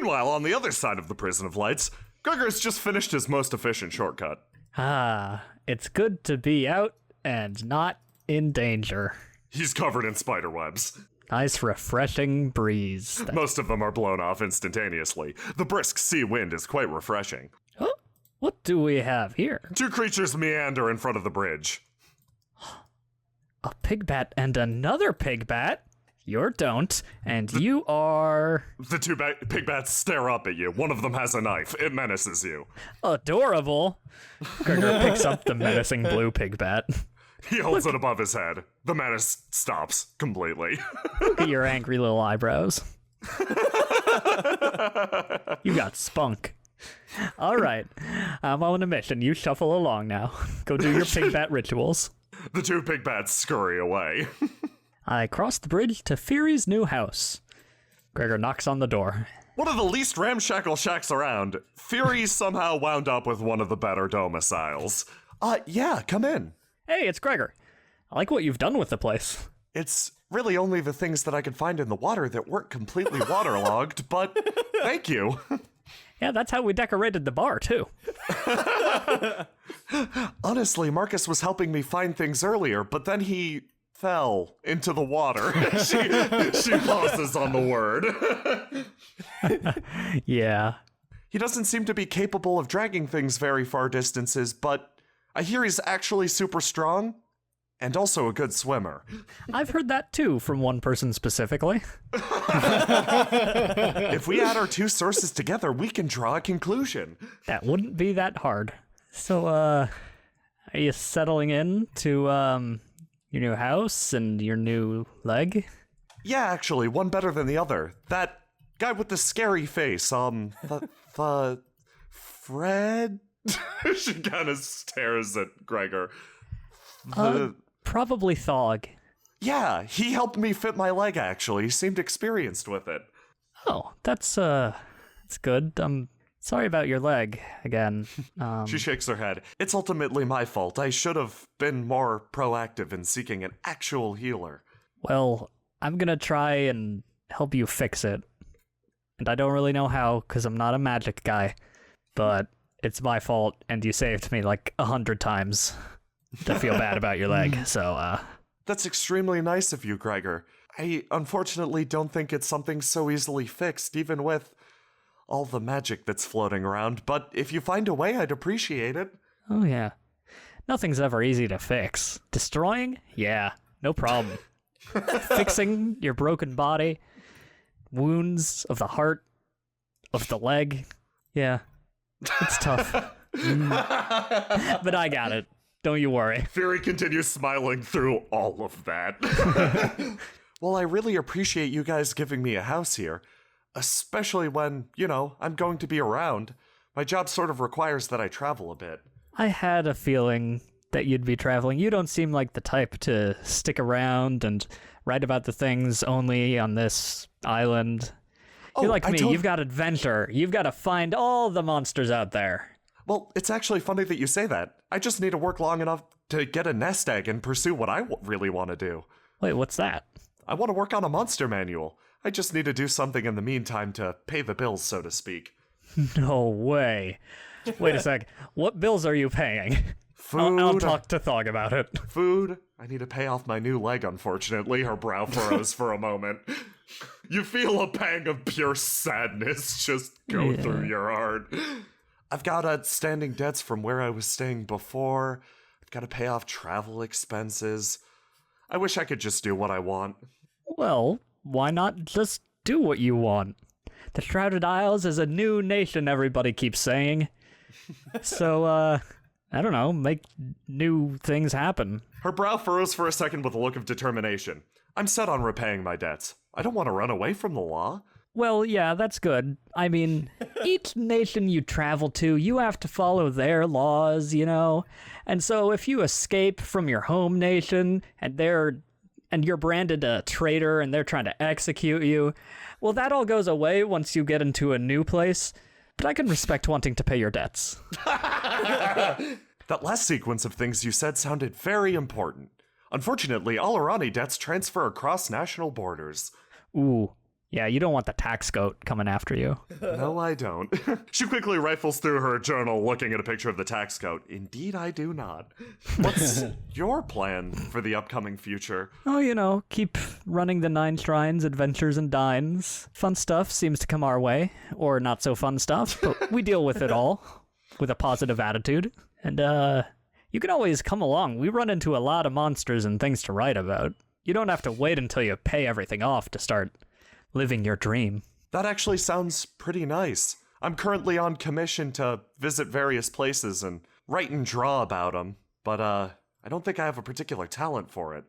Meanwhile, on the other side of the Prison of Lights, Gregor's just finished his most efficient shortcut. Ah, it's good to be out and not in danger. He's covered in spider webs. Nice refreshing breeze. Most of them are blown off instantaneously. The brisk sea wind is quite refreshing. Oh, what do we have here? 2 creatures meander in front of the bridge. A pigbat and another pigbat? You don't, and you are... The 2 pigbats stare up at you. One of them has a knife. It menaces you. Adorable. Gregor picks up the menacing blue pigbat. He holds it above his head. The menace stops completely. Look at your angry little eyebrows. You got spunk. All right, I'm on a mission. You shuffle along now. Go do your pigbat rituals. The 2 pigbats scurry away. I cross the bridge to Fury's new house. Gregor knocks on the door. One of the least ramshackle shacks around. Fury somehow wound up with one of the better domiciles. Yeah, come in. Hey, it's Gregor. I like what you've done with the place. It's really only the things that I could find in the water that weren't completely waterlogged, but thank you. Yeah, that's how we decorated the bar, too. Honestly, Marcus was helping me find things earlier, but then he fell into the water. She pauses on the word. Yeah. He doesn't seem to be capable of dragging things very far distances, but I hear he's actually super strong and also a good swimmer. I've heard that too from one person specifically. If we add our 2 sources together, we can draw a conclusion. That wouldn't be that hard. So, are you settling in to, your new house and your new leg? Yeah, actually, one better than the other. That guy with the scary face, the Fred? She kind of stares at Gregor. Probably Thog. Yeah, he helped me fit my leg, actually. He seemed experienced with it. Oh, that's good. I'm sorry about your leg again. She shakes her head. It's ultimately my fault. I should have been more proactive in seeking an actual healer. Well, I'm gonna try and help you fix it. And I don't really know how, because I'm not a magic guy. But it's my fault, and you saved me like 100 times to feel bad about your leg, so, That's extremely nice of you, Gregor. I unfortunately don't think it's something so easily fixed, even with all the magic that's floating around, but if you find a way, I'd appreciate it. Oh yeah. Nothing's ever easy to fix. Destroying? Yeah, no problem. Fixing your broken body, wounds of the heart, of the leg, yeah, it's tough. But I got it. Don't you worry. Fury continues smiling through all of that. Well, I really appreciate you guys giving me a house here. Especially when, I'm going to be around. My job sort of requires that I travel a bit. I had a feeling that you'd be traveling. You don't seem like the type to stick around and write about the things only on this island. You're like me. You've got adventure. You've got to find all the monsters out there. Well, it's actually funny that you say that. I just need to work long enough to get a nest egg and pursue what I really want to do. Wait, what's that? I want to work on a monster manual. I just need to do something in the meantime to pay the bills, so to speak. No way. Wait a sec. What bills are you paying? Food. I'll talk to Thog about it. Food. I need to pay off my new leg, unfortunately. Her brow furrows for a moment. You feel a pang of pure sadness just go through your heart. I've got outstanding debts from where I was staying before. I've got to pay off travel expenses. I wish I could just do what I want. Well, why not just do what you want? The Shrouded Isles is a new nation, everybody keeps saying. So, I don't know, make new things happen. Her brow furrows for a second with a look of determination. I'm set on repaying my debts. I don't want to run away from the law. Well, yeah, that's good. I mean, each nation you travel to, you have to follow their laws, And so if you escape from your home nation and you're branded a traitor and they're trying to execute you, well, that all goes away once you get into a new place. But I can respect wanting to pay your debts. That last sequence of things you said sounded very important. Unfortunately, Onorhant debts transfer across national borders. Ooh, Yeah, you don't want the tax goat coming after you. No, I don't. She quickly rifles through her journal looking at a picture of the tax goat. Indeed, I do not. What's your plan for the upcoming future? Oh, keep running the 9 Shrines, Adventures, and Dines. Fun stuff seems to come our way, or not so fun stuff, but we deal with it all with a positive attitude. And, you can always come along. We run into a lot of monsters and things to write about. You don't have to wait until you pay everything off to start living your dream. That actually sounds pretty nice. I'm currently on commission to visit various places and write and draw about them, but I don't think I have a particular talent for it.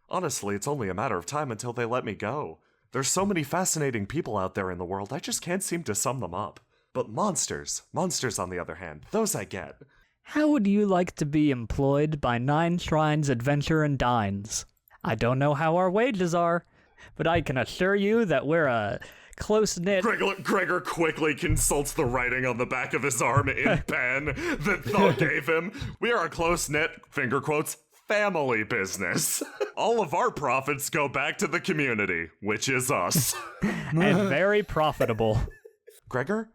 Honestly, it's only a matter of time until they let me go. There's so many fascinating people out there in the world, I just can't seem to sum them up. But monsters on the other hand, those I get. How would you like to be employed by 9 Shrines, Adventure, and Dines? I don't know how our wages are, but I can assure you that we're a close-knit... Gregor quickly consults the writing on the back of his arm in pen that Thog gave him. We are a close-knit, finger quotes, family business. All of our profits go back to the community, which is us. and very profitable. Gregor,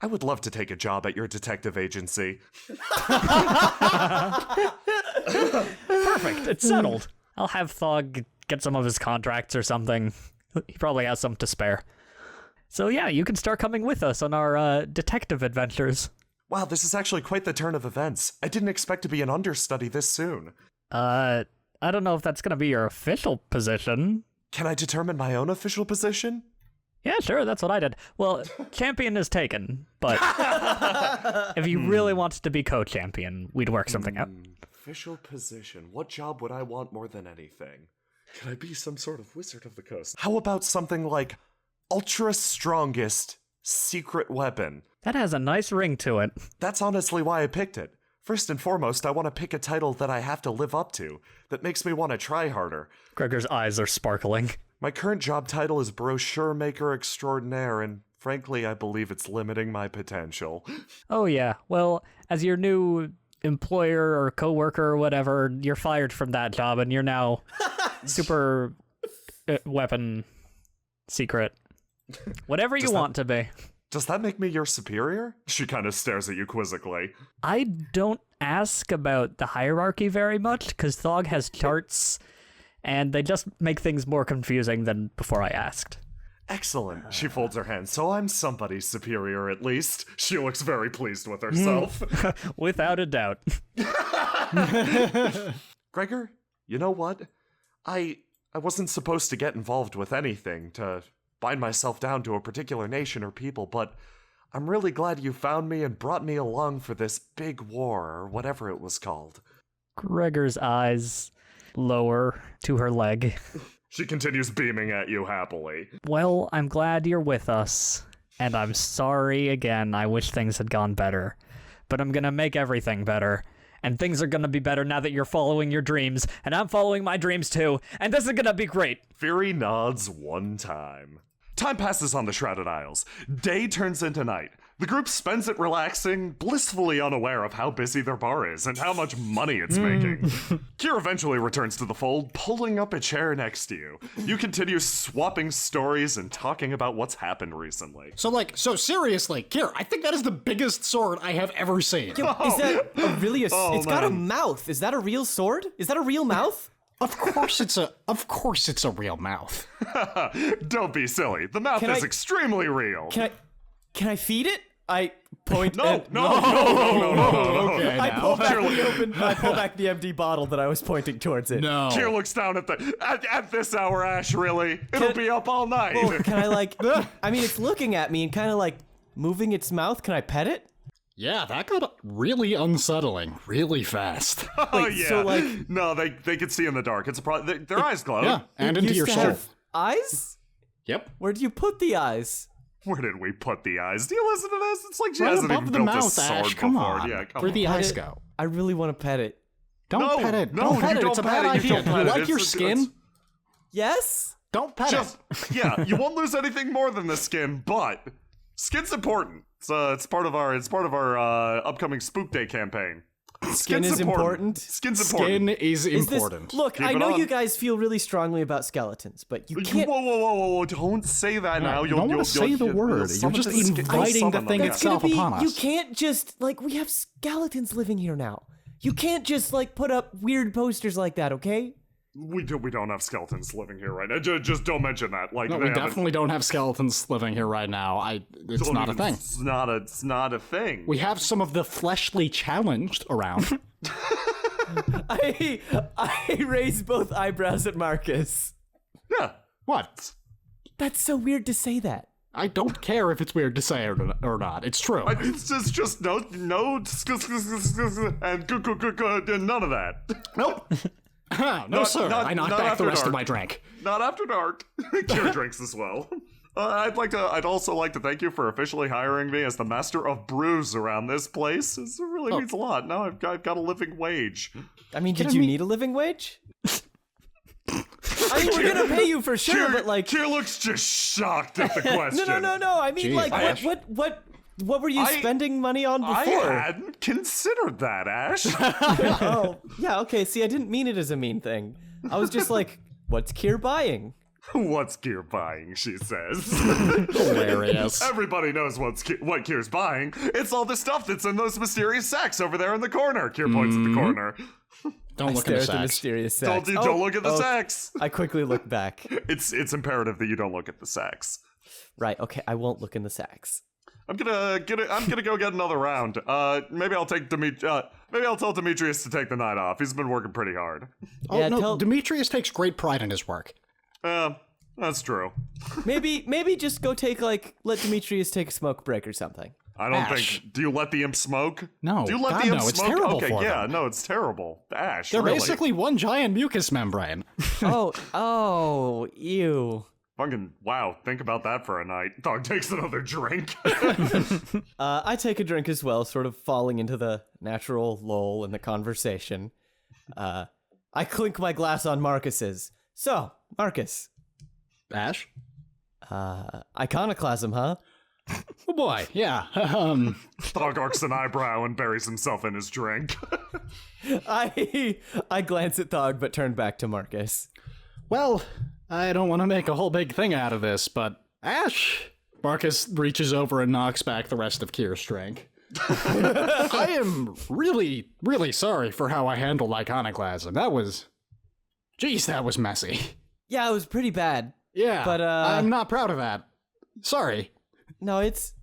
I would love to take a job at your detective agency. Perfect, it's settled. I'll have Thog get some of his contracts or something. He probably has some to spare. So yeah, you can start coming with us on our detective adventures. Wow, this is actually quite the turn of events. I didn't expect to be an understudy this soon. I don't know if that's gonna be your official position. Can I determine my own official position? Yeah, sure, that's what I did. Well, champion is taken, but if you really wanted to be co-champion, we'd work something out. Official position. What job would I want more than anything? Can I be some sort of wizard of the coast? How about something like ultra strongest secret weapon? That has a nice ring to it. That's honestly why I picked it. First and foremost, I want to pick a title that I have to live up to, that makes me want to try harder. Gregor's eyes are sparkling. My current job title is brochure maker extraordinaire, and frankly, I believe it's limiting my potential. Oh yeah, well, as your new employer or coworker or whatever, you're fired from that job and you're now super weapon secret. Whatever you want to be. Does that make me your superior? She kind of stares at you quizzically. I don't ask about the hierarchy very much because Thog has charts and they just make things more confusing than before I asked. Excellent. She folds her hands. So I'm somebody's superior, at least. She looks very pleased with herself. Without a doubt. Gregor, you know what? I wasn't supposed to get involved with anything, to bind myself down to a particular nation or people, but I'm really glad you found me and brought me along for this big war, or whatever it was called. Gregor's eyes lower to her leg. She continues beaming at you happily. Well, I'm glad you're with us, and I'm sorry again. I wish things had gone better, but I'm gonna make everything better, and things are gonna be better now that you're following your dreams, and I'm following my dreams too, and this is gonna be great. Fury nods one time. Time passes on the Shrouded Isles. Day turns into night. The group spends it relaxing, blissfully unaware of how busy their bar is and how much money it's making. Kier eventually returns to the fold, pulling up a chair next to you. You continue swapping stories and talking about what's happened recently. So seriously, Kier, I think that is the biggest sword I have ever seen. Is that really it's got a mouth. Is that a real sword? Is that a real mouth? Of course it's a real mouth. Don't be silly. The mouth is extremely real. Can I feed it? I point. No. Okay, I now. pull back the empty bottle that I was pointing towards it. No. Kier looks down at this hour, Ash, really? It'll be up all night. Well, can I I mean, it's looking at me and kind of moving its mouth. Can I pet it? Yeah, that got really unsettling really fast. Oh, Wait, yeah. so, No, they can see in the dark. It's a their eyes glow. Yeah, and into your Used to soul. have eyes? Yep. Where do you put the eyes? Where did we put the eyes? Do you listen to this? It's like she Right hasn't above even the built a mouth, sword Ash. Come before. on. Yeah, come Where on. the eyes go? I really want to pet it. Don't pet it. No, Don't pet you it. It's a don't bad pet it. You idea. don't Do pet you it. like your skin? Yes? Don't pet it. Yeah, you won't lose anything more than the skin, but skin's important. It's part of our upcoming Spook Day campaign. Skin is important. Skin's important. Skin is Is this, important. look, Keep I it know on. you guys feel really strongly about skeletons, but you can't. Whoa! Don't say that now. You don't want to say the word. You're just inviting the thing That's gonna itself be. upon us. You can't just like we have skeletons living here now. You can't just like put up weird posters like that, okay? We don't have skeletons living here right now. Just don't mention that. Like No, they we haven't- definitely don't have skeletons living here right now. It's don't not a even- thing. It's not a thing. We have some of the fleshly challenged around. I raise both eyebrows at Marcus. Yeah. What? That's so weird to say that. I don't care if it's weird to say or not. It's true. It's just no and none of that. Nope. No, sir. I knocked back the rest of my drink. Not after dark. Kira drinks as well. I'd also like to thank you for officially hiring me as the master of brews around this place. It really means a lot. Now I've got a living wage. I mean, did you need a living wage? I mean, we're gonna pay you for sure, but like, Kira looks just shocked at the question. no. I mean, Jeez, like, Ash. what were you spending money on before? I hadn't considered that, Ash. Oh, yeah, okay. See, I didn't mean it as a mean thing. I was just like, what's Kier buying? What's Kier buying? She says. Hilarious. Everybody knows what Kier's buying. It's all the stuff that's in those mysterious sacks over there in the corner. Kier points at the corner. Don't look Stare at at the the sacks. mysterious sacks. Don't look at the sacks. I quickly look back. It's imperative that you don't look at the sacks. Right, okay, I won't look in the sacks. I'm gonna go get another round. Maybe I'll tell Demetrius to take the night off. He's been working pretty hard. Oh, Yeah, no, tell- Demetrius takes great pride in his work. That's true. Maybe just go let Demetrius take a smoke break or something. I don't Ash. think. Do you let the imp smoke? No, Do you let God, the imp no, it's smoke? terrible Okay, for yeah, them. no, it's terrible. Ash, They're really. basically one giant mucus membrane. Oh, ew. Fucking wow. Think about that for a night. Dog takes another drink. I take a drink as well, sort of falling into the natural lull in the conversation. I clink my glass on Marcus's. So, Marcus, Ash? iconoclasm, huh? Oh boy, yeah. Dog arcs an eyebrow and buries himself in his drink. I glance at Thog, but turn back to Marcus. Well, I don't want to make a whole big thing out of this, but Ash... Marcus reaches over and knocks back the rest of Kier's drink. I am really, really sorry for how I handled iconoclasm. That was messy. Yeah, it was pretty bad. Yeah, But, I'm not proud of that. Sorry. No, it's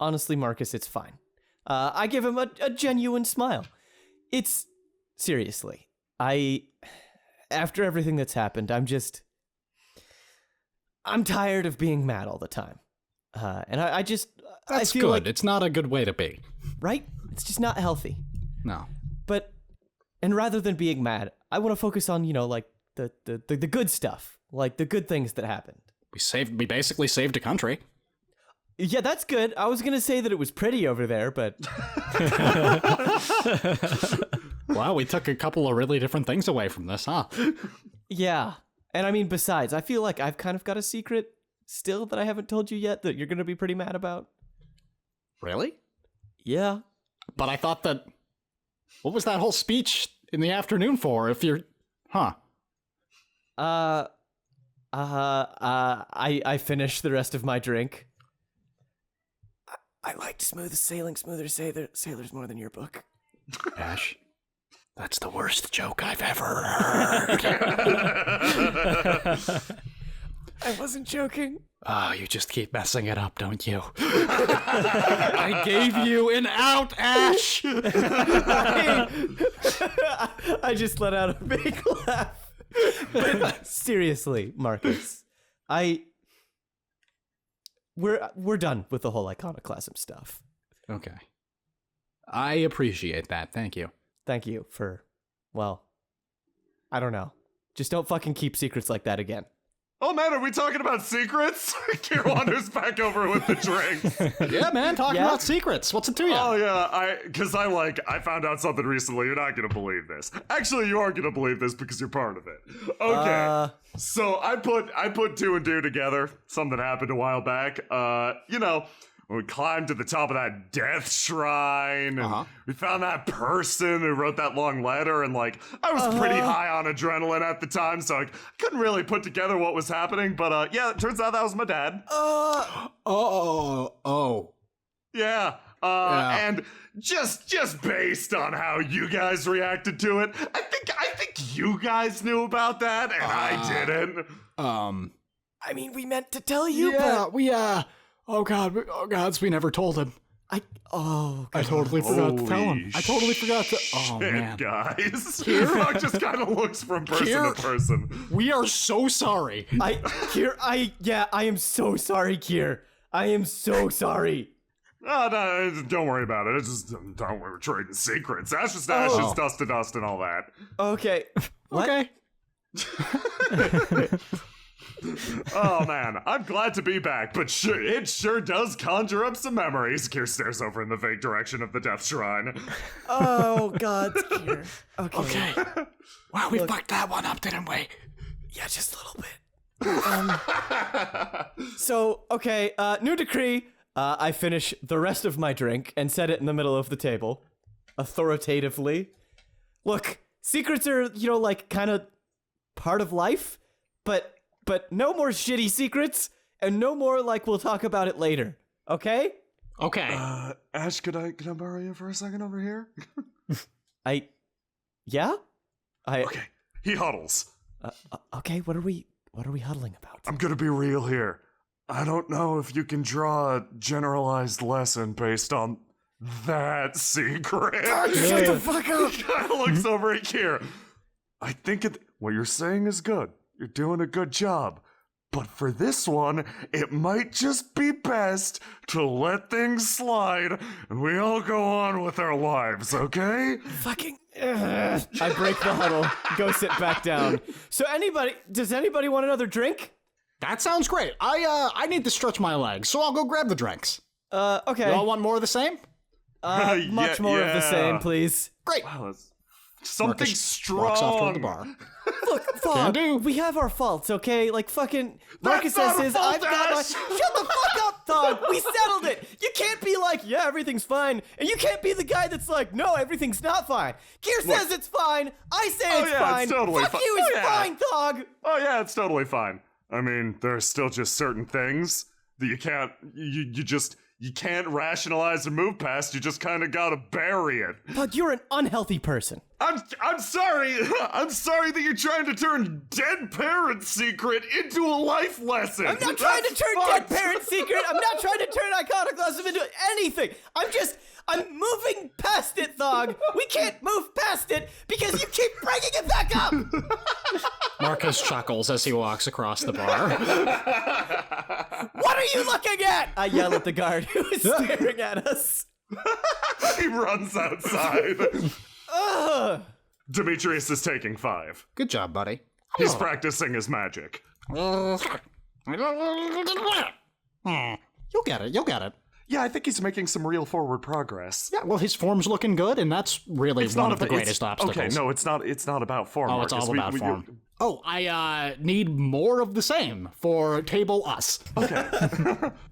honestly, Marcus, it's fine. I give him a genuine smile. It's seriously, after everything that's happened, I'm tired of being mad all the time. And I That's feel good. like, It's not a good way to be. right? It's just not healthy. No. And rather than being mad, I want to focus on, like the good stuff, like the good things that happened. We basically saved a country. Yeah, that's good. I was gonna say that it was pretty over there, but Wow, we took a couple of really different things away from this, huh? yeah. And I mean, besides, I feel like I've kind of got a secret still that I haven't told you yet that you're gonna be pretty mad about. Really? Yeah. But I thought that... What was that whole speech in the afternoon for if you're... Huh. I finished the rest of my drink. I liked smooth sailing, smoother sailors more than your book. Ash, that's the worst joke I've ever heard. I wasn't joking. Oh, you just keep messing it up, don't you? I gave you an out, Ash! I just let out a big laugh. But seriously, Marcus, we're done with the whole iconoclasm stuff. Okay. I appreciate that, thank you. Thank you for, well, I don't know. Just don't fucking keep secrets like that again. Oh man, are we talking about secrets? Kier wanders back over with the drinks. Yeah, man, talking Yeah? about secrets. What's it to you? Oh yeah, I found out something recently. You're not gonna believe this. Actually, you are gonna believe this because you're part of it. Okay. So I put two and two together. Something happened a while back. We climbed to the top of that death shrine, and we found that person who wrote that long letter, and like, I was pretty high on adrenaline at the time, so I couldn't really put together what was happening, but yeah, it turns out that was my dad. Yeah. And just based on how you guys reacted to it, I think you guys knew about that, and I didn't. I mean, we meant to tell you, Yeah, we, oh gods, we never told him. I totally forgot to tell him. I totally forgot to, oh Shit, man. guys. Mark just kind of looks from person to person. We are so sorry. I am so sorry, Kier. I am so sorry. Oh, no, don't worry about it. It's just, we're trading secrets. Ashes to ashes, dust to dust, and all that. Okay. What? Okay. Oh, man. I'm glad to be back, but it sure does conjure up some memories. Kier stares over in the vague direction of the Death Shrine. Oh, God, Kier. Okay. Wow, we fucked that one up, didn't we? Yeah, just a little bit. So, okay, new decree. I finish the rest of my drink and set it in the middle of the table, authoritatively. Look, secrets are, like, kind of part of life, but no more shitty secrets, and no more, like, we'll talk about it later, okay? Okay. Ash, can I borrow you for a second over here? Yeah? Okay, he huddles. Okay, what are we huddling about? I'm gonna be real here. I don't know if you can draw a generalized lesson based on that secret. Shut the fuck up! He kind of looks over at Kier. I think what you're saying is good. You're doing a good job. But for this one, it might just be best to let things slide and we all go on with our lives, okay? Fucking. I break the huddle, go sit back down. So does anybody want another drink? That sounds great. I need to stretch my legs, so I'll go grab the drinks. Okay. Y'all want more of the same? Much more of the same, please. Great. Wow, that's something Marcus strong. walks off toward the bar. Look, Fog, we have our faults, okay? Like, fucking, Marcus says his, I've got my... Shut the fuck up, Fog! We settled it! You can't be like, yeah, everything's fine, and you can't be the guy that's like, no, everything's not fine. Gear says it's fine, I say it's fine. It's totally Fuck fine. you, it's fine, Fog! Oh yeah, it's totally fine. I mean, there's still just certain things that you can't, you can't rationalize and move past. You just kind of gotta bury it. Fog, you're an unhealthy person. I'm sorry. I'm sorry that you're trying to turn dead parent secret into a life lesson. I'm not trying to turn dead parent secret. I'm not trying to turn iconoclasm into anything. I'm moving past it, Thog. We can't move past it because you keep bringing it back up. Marcus chuckles as he walks across the bar. What are you looking at? I yell at the guard who is staring at us. He runs outside. Demetrius is taking 5. Good job, buddy. He's practicing his magic. You'll get it. Yeah, I think he's making some real forward progress. Yeah, well, his form's looking good, and that's really one of the greatest obstacles. Okay, no, it's not about form. Oh, it's Marcus. all about form. Oh, I need more of the same for table us. Okay.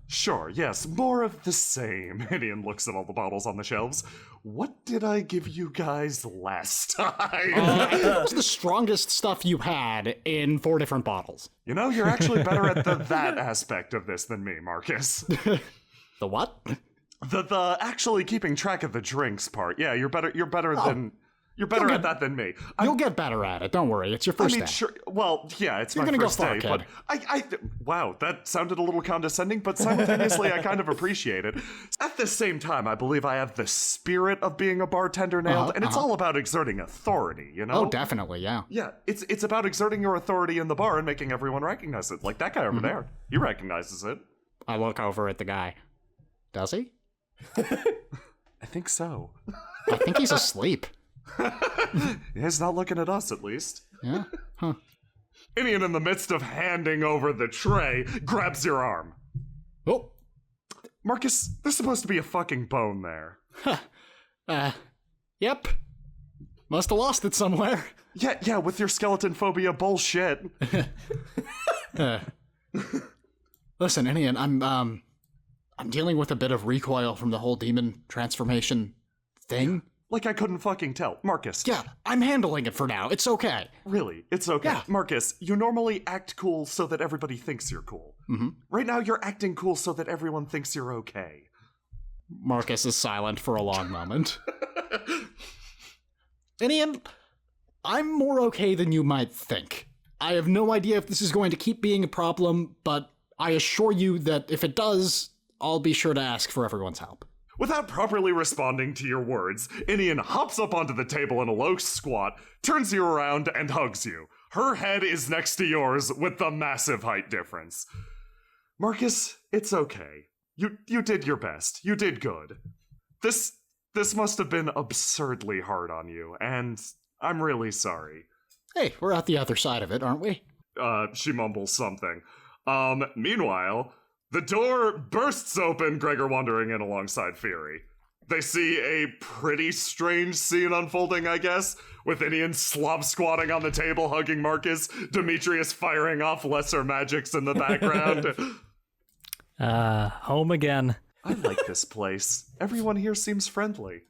Sure, yes, more of the same. Ian looks at all the bottles on the shelves. What did I give you guys last time? I think that was the strongest stuff you had in 4 different bottles. You know, you're actually better at that aspect of this than me, Marcus. The what? The actually keeping track of the drinks part. Yeah, you're better at that than me. You'll get better at it. Don't worry. It's your first day. Sure. Well, yeah, it's You're my gonna first go far, day, kid. but wow, that sounded a little condescending, but simultaneously I kind of appreciate it. At the same time, I believe I have the spirit of being a bartender nailed, and it's all about exerting authority, you know? Oh, definitely, yeah. Yeah, it's about exerting your authority in the bar and making everyone recognize it. Like that guy over there. He recognizes it. I look over at the guy. Does he? I think so. I think he's asleep. He's not looking at us, at least. Yeah? Huh. Ian, in the midst of handing over the tray, grabs your arm. Oh. Marcus, there's supposed to be a fucking bone there. Yep. Must have lost it somewhere. Yeah, with your skeleton phobia bullshit. Listen, Ian, I'm dealing with a bit of recoil from the whole demon transformation thing. Like I couldn't fucking tell. Marcus. Yeah, I'm handling it for now. It's okay. Really, it's okay. Yeah. Marcus, you normally act cool so that everybody thinks you're cool. Mm-hmm. Right now, you're acting cool so that everyone thinks you're okay. Marcus is silent for a long moment. Ian, I'm more okay than you might think. I have no idea if this is going to keep being a problem, but I assure you that if it does, I'll be sure to ask for everyone's help. Without properly responding to your words, Inian hops up onto the table in a low squat, turns you around, and hugs you. Her head is next to yours with the massive height difference. Marcus, it's okay. You did your best. You did good. This must have been absurdly hard on you, and I'm really sorry. Hey, we're at the other side of it, aren't we? She mumbles something. Meanwhile, the door bursts open, Gregor wandering in alongside Fury. They see a pretty strange scene unfolding, I guess, with Inian slob squatting on the table hugging Marcus, Demetrius firing off lesser magics in the background. Home again. I like this place. Everyone here seems friendly.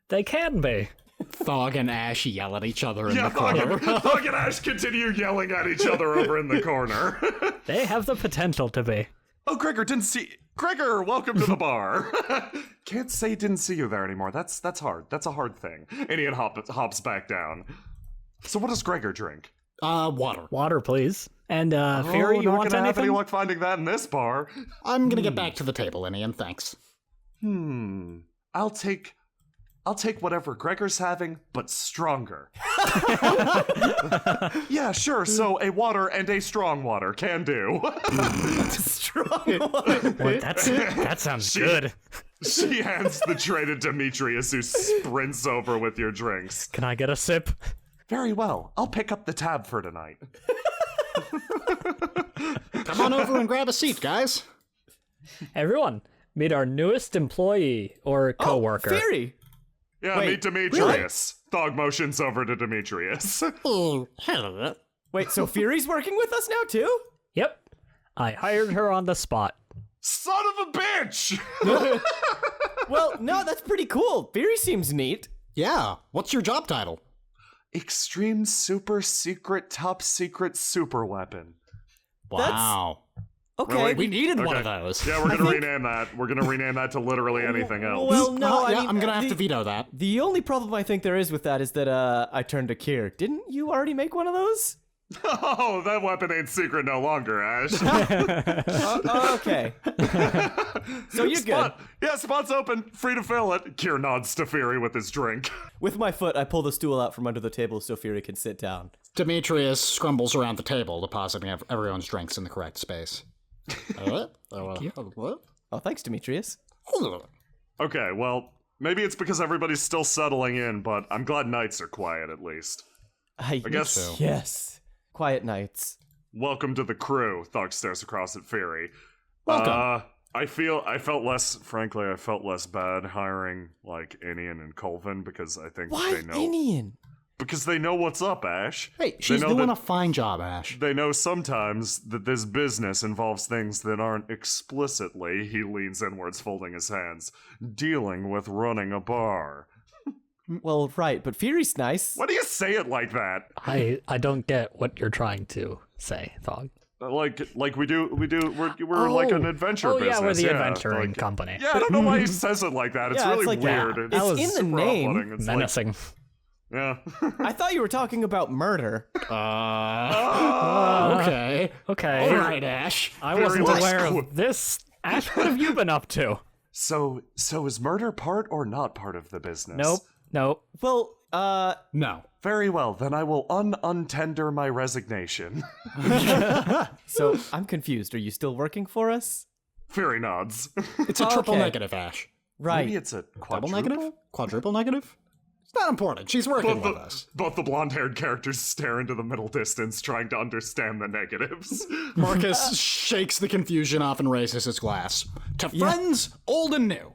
They can be. Thog and Ash yell at each other in the corner. Thug and Ash continue yelling at each other over in the corner. They have the potential to be. Oh, Gregor, didn't see... Gregor, welcome to the bar. Can't say didn't see you there anymore. That's hard. That's a hard thing. Inian hops back down. So what does Gregor drink? Water. Water, please. And, Fury, you not want gonna have any anything? luck finding that in this bar. I'm gonna get back to the table, Inian, thanks. I'll take whatever Gregor's having, but stronger. Yeah, sure. So a water and a strong water can do. Strong one. Well, that sounds good. She hands the tray to Demetrius, who sprints over with your drinks. Can I get a sip? Very well. I'll pick up the tab for tonight. Come on over and grab a seat, guys. Everyone, meet our newest employee or coworker. Oh, Fury. Yeah, Wait, meet Demetrius. Dog motions over to Demetrius. Oh, hello. Wait, so Fury's working with us now too? Yep. I hired her on the spot. Son of a bitch! Well, no, that's pretty cool. Fury seems neat. Yeah, what's your job title? Extreme super secret top secret super weapon. Wow. Okay. Really? We needed one of those. Yeah, we're gonna rename that. We're gonna rename that to literally anything else. Well, no, yeah, I mean, I'm gonna have to veto that. The only problem I think there is with that is that I turned to Kier. Didn't you already make one of those? Oh, that weapon ain't secret no longer, Ash. Okay. So you're good. Yeah, spot's open. Free to fill it. Kier nods to Fury with his drink. With my foot, I pull the stool out from under the table so Fury can sit down. Demetrius scrumbles around the table, depositing everyone's drinks in the correct space. Oh, thanks, Demetrius. Okay, well, maybe it's because everybody's still settling in, but I'm glad nights are quiet at least. I guess so. Yes. Quiet nights. Welcome to the crew, Thug stares across at Fury. Welcome. I felt less bad hiring, like, Inian and Colvin, because I think Why they know... Indian? Because they know what's up, Ash. Hey, she's know doing that- a fine job, Ash. They know sometimes that this business involves things that aren't explicitly, he leans inwards folding his hands, dealing with running a bar. Well, right, but Fury's nice. Why do you say it like that? I don't get what you're trying to say, Thog. Like we're like an adventure business. Yeah, we're the yeah, adventuring like- company. Yeah, I don't know why he says it like that. It's Yeah, it's really like that. weird. It's was in the super name. off-putting. It's like- Menacing. yeah. I thought you were talking about murder. Okay. Okay. All right, Ash. I wasn't Very aware well. of this. Ash, what have you been up to? So is murder part or not part of the business? Nope. Well, No. Very well, then I will untender my resignation. so I'm confused. Are you still working for us? Fury nods. It's a triple Okay. negative, Ash. Right. Maybe it's a Double quadruple? negative? Quadruple negative? It's not important. She's working with us. Both the blonde-haired characters stare into the middle distance, trying to understand the negatives. Marcus shakes the confusion off and raises his glass. To friends, old and new.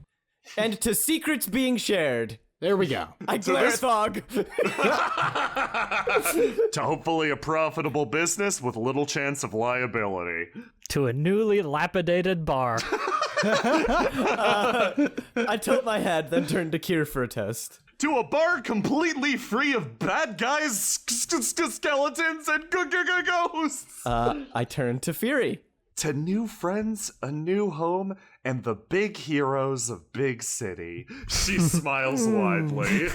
And to secrets being shared. There we go. I glare at Thog. To hopefully a profitable business with little chance of liability. To a newly lapidated bar. I tilt my head, then turn to Kier for a toast. To a bar completely free of bad guys, skeletons, and ghosts. I turn to Fury. To new friends, a new home, and the big heroes of Big City. She smiles widely.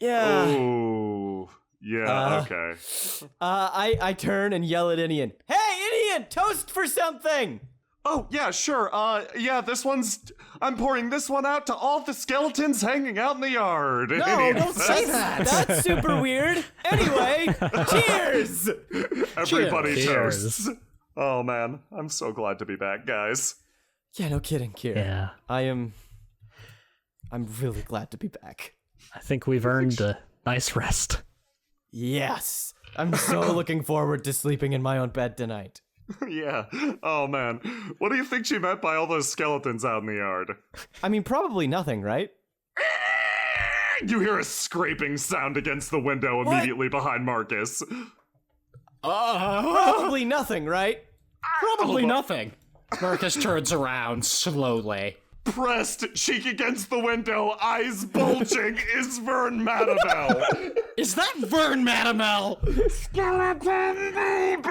Yeah. Ooh. Yeah, okay. I turn and yell at Inian. Hey, Inian, toast for something! Oh, yeah, sure. Yeah, I'm pouring this one out to all the skeletons hanging out in the yard. No, don't say that. That's super weird. Anyway, cheers! Everybody Cheers. toasts. Oh, man. I'm so glad to be back, guys. Yeah, no kidding, Kier. Yeah. I'm really glad to be back. I think we've earned a nice rest. Yes. I'm so looking forward to sleeping in my own bed tonight. Yeah. Oh, man. What do you think she meant by all those skeletons out in the yard? I mean, probably nothing, right? You hear a scraping sound against the window immediately behind Marcus. Probably nothing, right? Probably nothing. Marcus turns around slowly. Pressed, cheek against the window, eyes bulging, is Vern Madabel. Is that Vern Madamel? Skeleton baby!